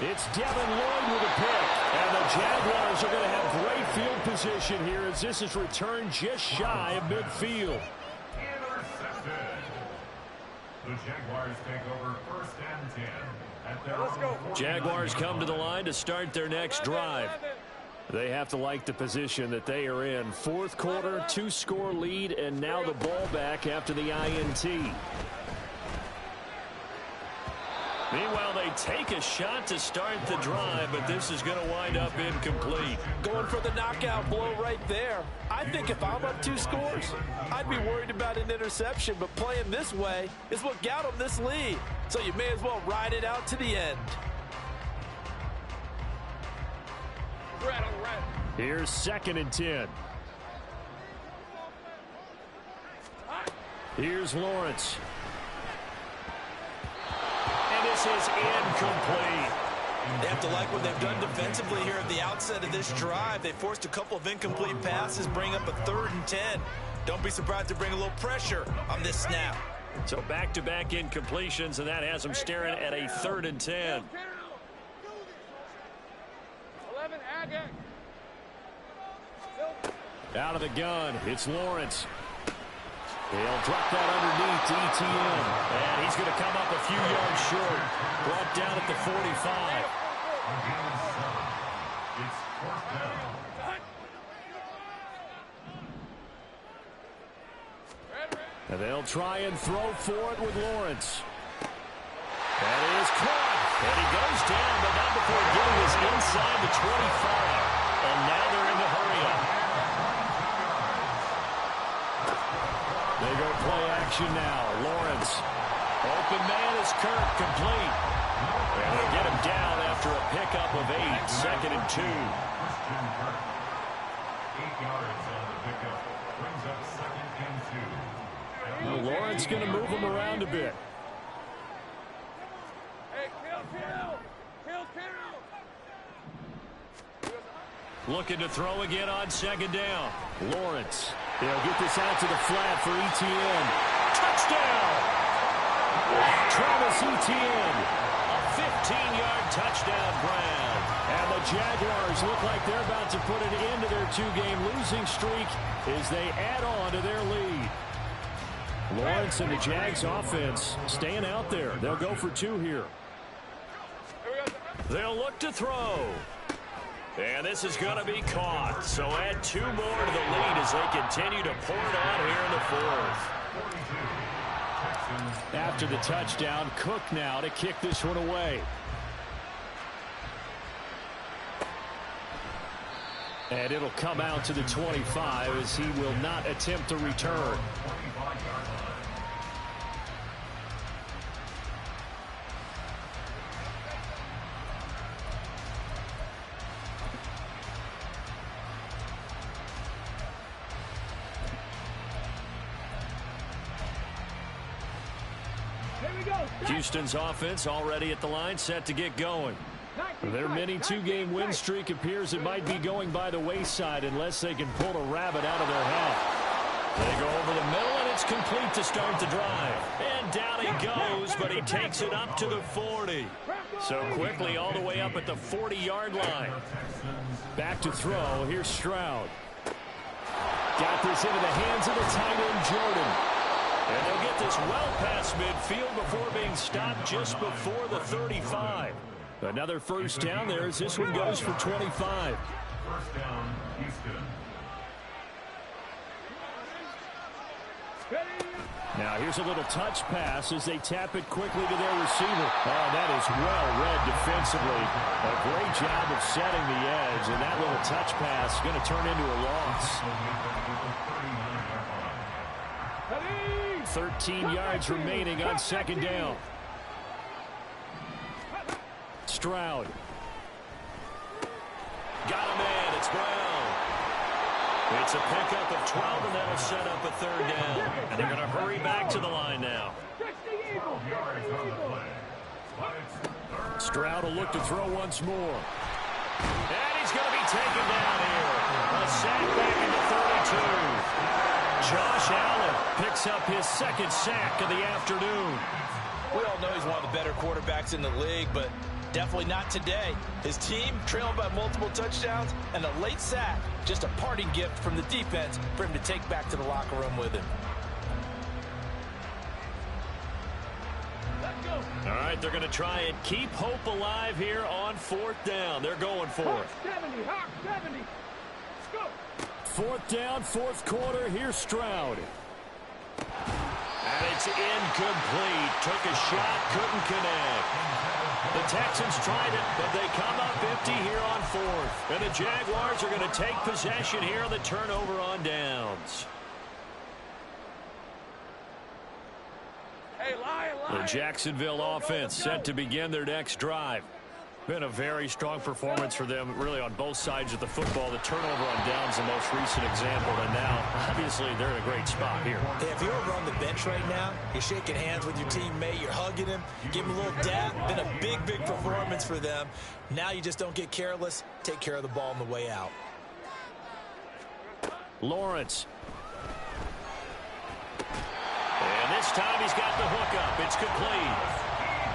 It's Devin Lloyd with a pick. And the Jaguars are going to have great field position here as this is returned just shy of midfield. Intercepted. The Jaguars take over 1st and 10 at their Let's go. Jaguars come to the line to start their next drive. They have to like the position that they are in. 4th quarter, 2-score lead, and now the ball back after the INT. Meanwhile, they take a shot to start the drive, but this is going to wind up incomplete. Going for the knockout blow right there. I think if I'm up 2 scores, I'd be worried about an interception, but playing this way is what got them this lead. So you may as well ride it out to the end. Red on the red. Here's 2nd and 10. Here's Lawrence. And this is incomplete. They have to like what they've done defensively here at the outset of this drive. They forced a couple of incomplete passes, bring up a 3rd and 10. Don't be surprised to bring a little pressure on this snap. So back-to-back incompletions, and that has them staring at a 3rd and 10. 11, Agate. Out of the gun, it's Lawrence. He'll drop that underneath to ETN. And he's going to come up a few yards short. Brought down at the 45. It's 4th down. And they'll try and throw for it with Lawrence. That is caught. And he goes down, but not before getting us inside the 25. And now they're in the hurry-up. They go play action now. Lawrence. Open man is Kirk, complete. And they'll get him down after a pickup of 8. 2nd and 2. Christian Kirk. 8 yards on the pickup. Brings up 2nd and 2. Well, Lawrence going to move him around a bit. Hey, kill. Looking to throw again on 2nd down. Lawrence. They'll get this out to the flat for ETN. Touchdown! Travis Etienne. A 15-yard touchdown grab. And the Jaguars look like they're about to put an end to their 2-game losing streak as they add on to their lead. Lawrence and the Jags offense staying out there. They'll go for 2 here. They'll look to throw. And this is going to be caught. So add 2 more to the lead as they continue to pour it on here in the 4th. After the touchdown, Cook now to kick this one away. And it'll come out to the 25 as he will not attempt to return. Houston's offense already at the line, set to get going. Their mini 2-game win streak appears it might be going by the wayside unless they can pull a rabbit out of their hat. They go over the middle, and it's complete to start the drive. And down he goes, but he takes it up to the 40. So quickly all the way up at the 40-yard line. Back to throw. Here's Stroud. Got this into the hands of the tight end, Jordan. And they'll get this well past midfield before being stopped just before the 35. Another 1st down there as this one goes for 25. 1st down, Houston. Now here's a little touch pass as they tap it quickly to their receiver. Oh, that is well read defensively. A great job of setting the edge, and that little touch pass is going to turn into a loss. 13 yards remaining on 2nd down. Stroud. Got a man. It's Brown. It's a pickup of 12, and that'll set up a 3rd down. And they're going to hurry back to the line now. Stroud will look to throw once more. And he's going to be taken down here. A sack back into 32. Josh Allen picks up his second sack of the afternoon. We all know he's one of the better quarterbacks in the league, but definitely not today. His team trailing by multiple touchdowns and a late sack, just a parting gift from the defense for him to take back to the locker room with him. All right, they're going to try and keep hope alive here on 4th down. They're going for it. 70, Hawk 70. Let's go. 4th down, 4th quarter. Here's Stroud. And it's incomplete. Took a shot, couldn't connect. The Texans tried it, but they come up empty here on 4th. And the Jaguars are going to take possession here on the turnover on downs. Hey, The Jacksonville offense set to begin their next drive. Been a very strong performance for them, really, on both sides of the football. The turnover on downs, the most recent example, and now, obviously, they're in a great spot here. Hey, if you're over on the bench right now, you're shaking hands with your teammate, you're hugging him, give him a little dap. Been a big, big performance for them. Now you just don't get careless. Take care of the ball on the way out. Lawrence. And this time he's got the hook up. It's complete.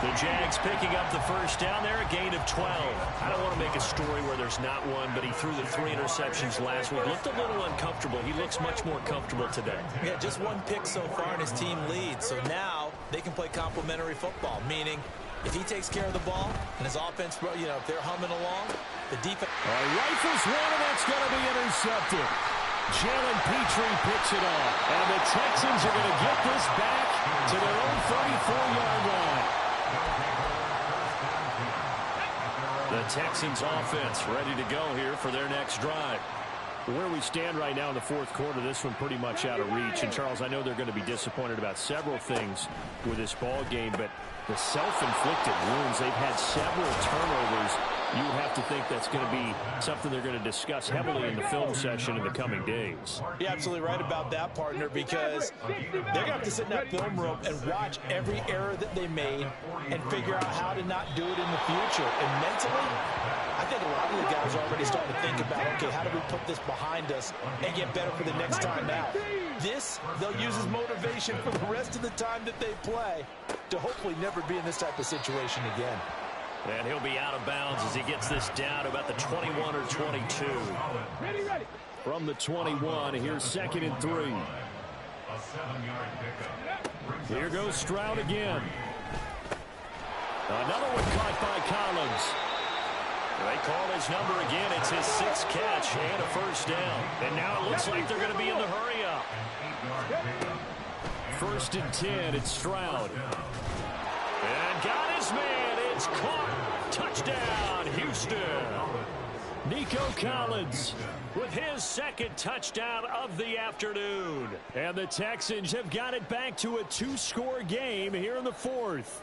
The Jags picking up the first down there, a gain of 12. I don't want to make a story where there's not one, but he threw the 3 interceptions last week. Looked a little uncomfortable. He looks much more comfortable today. Yeah, just one pick so far and his team leads. So now they can play complementary football, meaning if he takes care of the ball and his offense, you know, if they're humming along, the defense. Rifles one, and that's going to be intercepted. Jalen Petrie picks it off. And the Texans are going to get this back to their own 34-yard line. The Texans offense ready to go here for their next drive. Where we stand right now in the 4th quarter, this one pretty much out of reach. And, Charles, I know they're going to be disappointed about several things with this ball game, but the self-inflicted wounds, they've had several turnovers. You have to think that's going to be something they're going to discuss heavily in the film session in the coming days. You're absolutely right about that, partner, because they're going to have to sit in that film room and watch every error that they made and figure out how to not do it in the future. And mentally, I think a lot of the guys are already starting to think about, okay, how do we put this behind us and get better for the next time out? This, they'll use as motivation for the rest of the time that they play to hopefully never be in this type of situation again. And he'll be out of bounds as he gets this down to about the 21 or 22. Ready. From the 21, here's 2nd and 3. Here goes Stroud again. Another one caught by Collins. They call his number again. It's his 6th catch and a first down. And now it looks like they're going to be in the hurry-up. 1st and 10, it's Stroud. And got his man. It's caught. Touchdown, Houston. Nico Collins with his 2nd touchdown of the afternoon. And the Texans have got it back to a 2-score game here in the 4th.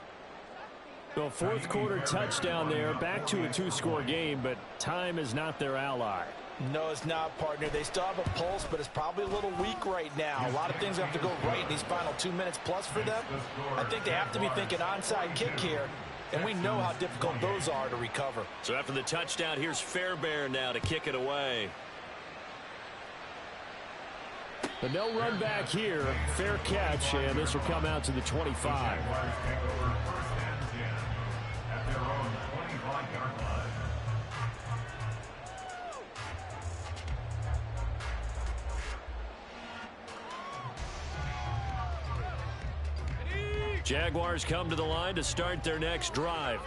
The 4th quarter touchdown there, back to a 2-score game, but time is not their ally. No, it's not, partner. They still have a pulse, but it's probably a little weak right now. A lot of things have to go right in these final 2 minutes plus for them. I think they have to be thinking onside kick here, and we know how difficult those are to recover. So after the touchdown, here's Fairbairn now to kick it away. But no run back here. Fair catch, and this will come out to the 25. Jaguars come to the line to start their next drive.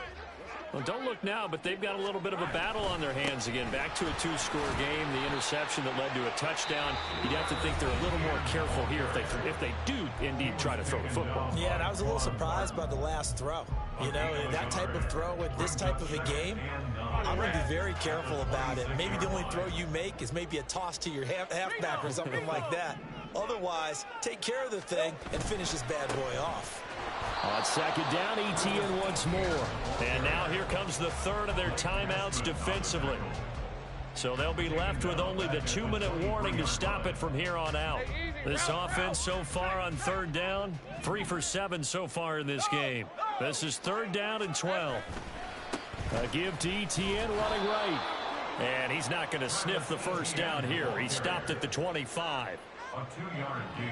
Well, don't look now, but they've got a little bit of a battle on their hands again. Back to a 2-score game, the interception that led to a touchdown. You'd have to think they're a little more careful here if they do indeed try to throw the football. Yeah, and I was a little surprised by the last throw. You know, that type of throw with this type of a game, I'm going to be very careful about it. Maybe the only throw you make is maybe a toss to your halfback or something like that. Otherwise, take care of the thing and finish this bad boy off. On 2nd down, Etienne once more. And now here comes the 3rd of their timeouts defensively. So they'll be left with only the 2-minute warning to stop it from here on out. This offense so far on 3rd down, 3 for 7 so far in this game. This is 3rd down and 12. A give to Etienne running right. And he's not going to sniff the first down here. He stopped at the 25. A 2-yard gain.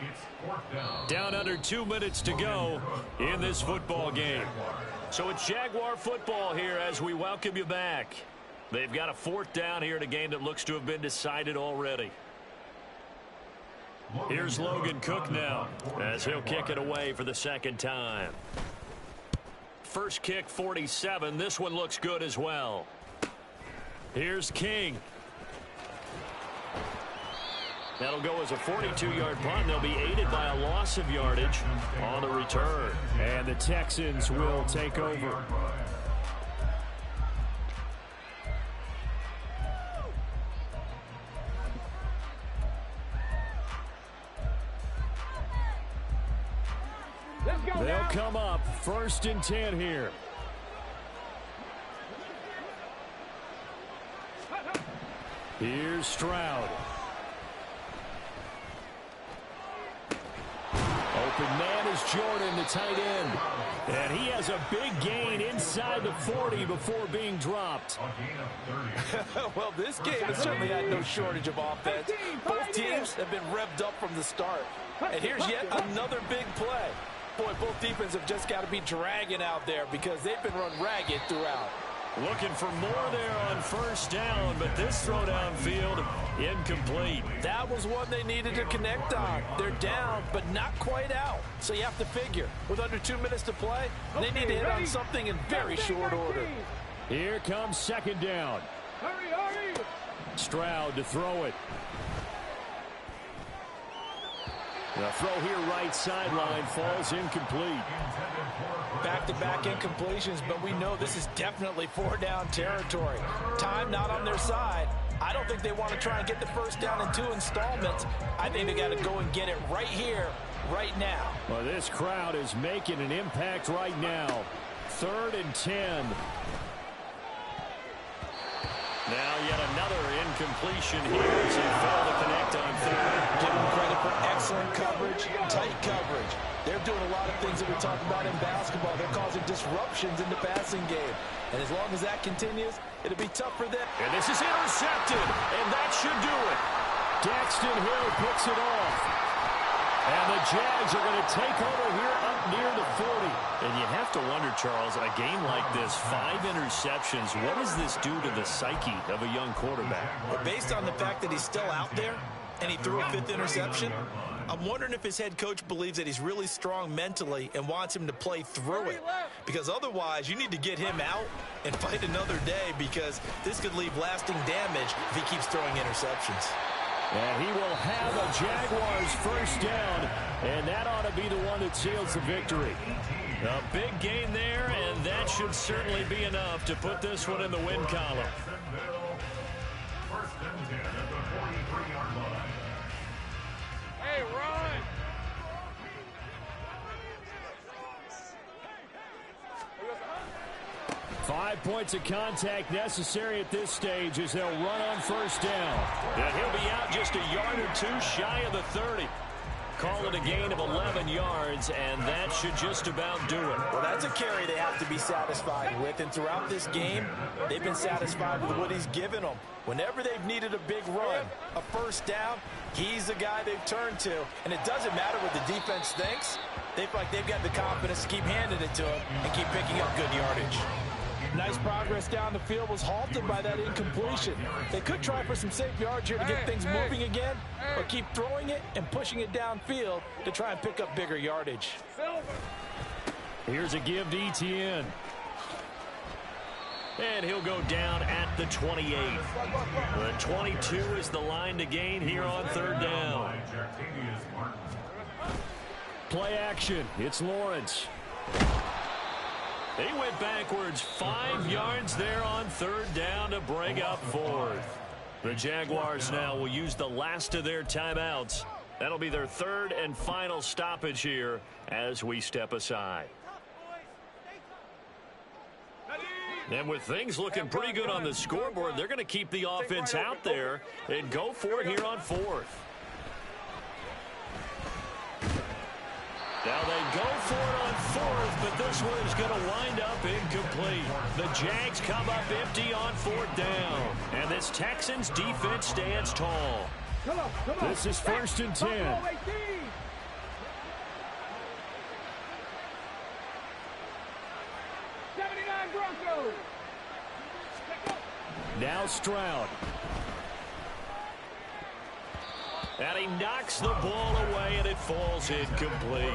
It's 4th down. Down under 2 minutes to go in this football game. So it's Jaguar football here as we welcome you back. They've got a 4th down here in a game that looks to have been decided already. Here's Logan Cook now as he'll kick it away for the second time. First kick 47. This one looks good as well. Here's King. That'll go as a 42-yard punt. They'll be aided by a loss of yardage on the return. And the Texans will take over. They'll come up 1st and 10 here. Here's Stroud. Open man is Jordan, the tight end. And he has a big gain inside the 40 before being dropped. Well, this game has certainly had no shortage of offense. Both teams have been revved up from the start. And here's yet another big play. Boy, both defenses have just got to be dragging out there because they've been run ragged throughout. Looking for more there on 1st down, but this throw downfield incomplete. That was one they needed to connect on. They're down, but not quite out. So you have to figure, with under 2 minutes to play, they need to hit on something in very short order. Here comes 2nd down. Hurry, hurry! Stroud to throw it. The throw here right sideline falls incomplete. Back-to-back incompletions, but we know this is definitely 4-down territory. Time not on their side. I don't think they want to try and get the 1st down in 2 installments. I think they got to go and get it right here, right now. Well, this crowd is making an impact right now. 3rd and 10. Now yet another incompletion here as he failed to connect on 3rd. Give them credit for excellent coverage, tight coverage. They're doing a lot of things that we talk about in basketball. They're causing disruptions in the passing game. And as long as that continues, it'll be tough for them. And this is intercepted, and that should do it. Daxton Hill picks it off. And the Jags are going to take over here up near the 40. And you have to wonder, Charles, a game like this, 5 interceptions, what does this do to the psyche of a young quarterback? Well, based on the fact that he's still out there and he threw a 5th interception, I'm wondering if his head coach believes that he's really strong mentally and wants him to play through it. Because otherwise, you need to get him out and fight another day because this could leave lasting damage if he keeps throwing interceptions. And he will have a Jaguars 1st down, and that ought to be the one that seals the victory. A big gain there, and that should certainly be enough to put this one in the win column. 1st and 10 at the 43-yard line. Hey, run! Five points of contact necessary at this stage as they'll run on 1st down. And he'll be out just a yard or 2 shy of the 30. Call it a gain of 11 yards, and that should just about do it. Well, that's a carry they have to be satisfied with, and throughout this game, they've been satisfied with what he's given them. Whenever they've needed a big run, a 1st down, he's the guy they've turned to. And it doesn't matter what the defense thinks. They feel like they've got the confidence to keep handing it to him and keep picking up good yardage. Nice progress down the field was halted by that incompletion. They could try for some safe yards here to get things moving again, or keep throwing it and pushing it downfield to try and pick up bigger yardage. Here's a give to Etienne. And he'll go down at the 28. The 22 is the line to gain here on 3rd down. Play action. It's Lawrence. He went backwards 5 yards there on 3rd down to bring up 4th. The Jaguars now will use the last of their timeouts. That'll be their 3rd and final stoppage here as we step aside. And with things looking pretty good on the scoreboard, they're going to keep the offense out there and go for it here on 4th. Now they go for it on 4th, but this one is going to wind up incomplete. The Jags come up empty on 4th down. And this Texans defense stands tall. Come on. This is 1st and 10. 79 Broncos. Now Stroud. And he knocks the ball away, and it falls incomplete.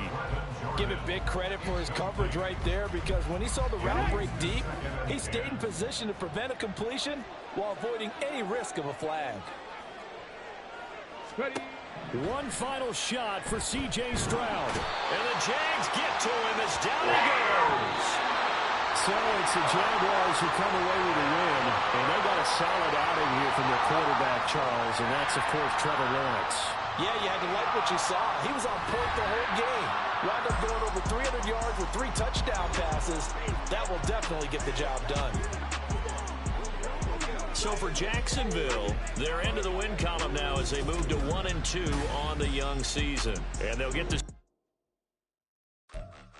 Give it big credit for his coverage right there, because when he saw the route break deep, he stayed in position to prevent a completion while avoiding any risk of a flag. Ready. One final shot for C.J. Stroud. And the Jags get to him as down he goes. So it's the Jaguars who come away with a win, and they got a solid outing here from their quarterback, Charles, and that's, of course, Trevor Lawrence. Yeah, you had to like what you saw. He was on point the whole game. Wound up going over 300 yards with 3 touchdown passes. That will definitely get the job done. So for Jacksonville, they're into the win column now as they move to 1-2 on the young season. And they'll get the